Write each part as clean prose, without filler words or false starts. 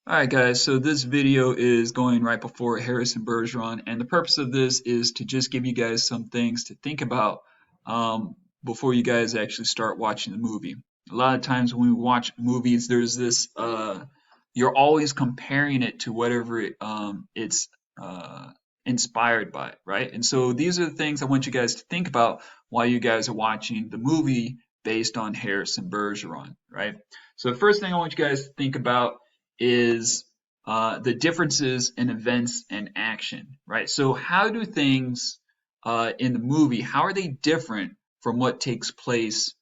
Alright guys, so this video is going right before Harrison Bergeron, and the purpose of this is to just give you guys some things to think about before you guys actually start watching the movie. A lot of times when we watch movies, there's this, you're always comparing it to whatever it's inspired by, right? And so these are the things I want you guys to think about while you guys are watching the movie based on Harrison Bergeron, right? So the first thing I want you guys to think about is the differences in events and action, right? So how do things in the movie, how are they different from what takes place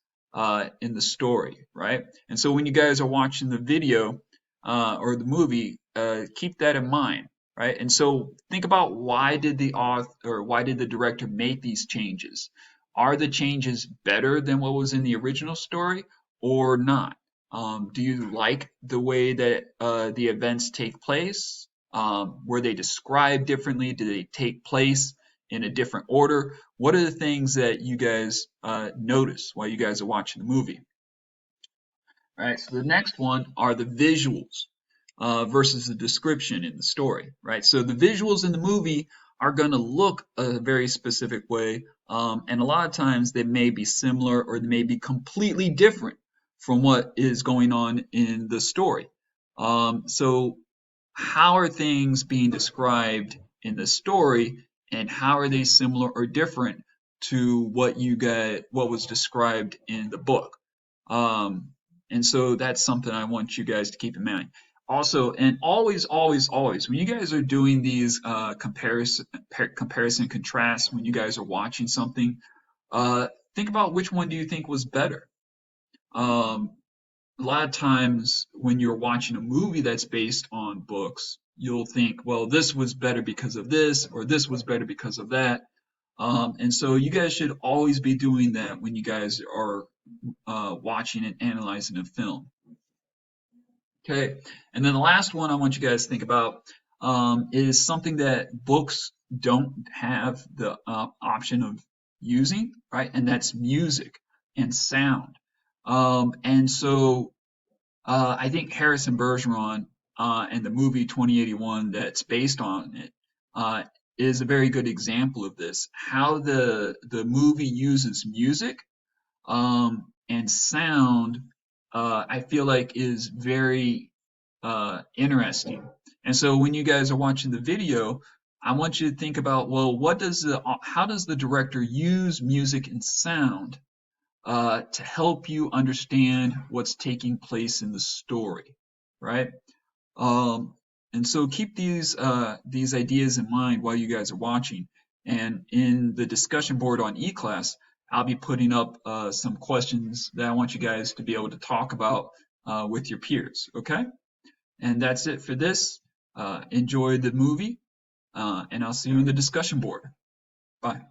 in the story, right? And so when you guys are watching the video or the movie, keep that in mind, right? And so think about why did the author or why did the director make these changes? Are the changes better than what was in the original story or not? Do you like the way that the events take place? Were they described differently? Did they take place in a different order? What are the things that you guys notice while you guys are watching the movie? All right, so the next one are the visuals versus the description in the story, right? So the visuals in the movie are going to look a very specific way, and a lot of times they may be similar or they may be completely different from what is going on in the story. So how are things being described in the story, and how are they similar or different to what was described in the book? And so that's something I want you guys to keep in mind. Also, and always, always, always, when you guys are doing these comparison contrasts, when you guys are watching something, think about which one do you think was better. Um, a lot of times when you're watching a movie that's based on books, you'll think, well, this was better because of this, or this was better because of that. And so you guys should always be doing that when you guys are watching and analyzing a film. Okay, and then the last one I want you guys to think about is something that books don't have the option of using, right? And that's music and sound. And so I think Harrison Bergeron and the movie 2081 that's based on it is a very good example of this. How the movie uses music and sound, I feel like is very interesting. And so when you guys are watching the video, I want you to think about, well, how does the director use music and sound to help you understand what's taking place in the story, right? Um, and so keep these ideas in mind while you guys are watching. And in the discussion board on eClass, I'll be putting up some questions that I want you guys to be able to talk about with your peers. Okay? And that's it for this. Enjoy the movie, and I'll see you in the discussion board. Bye.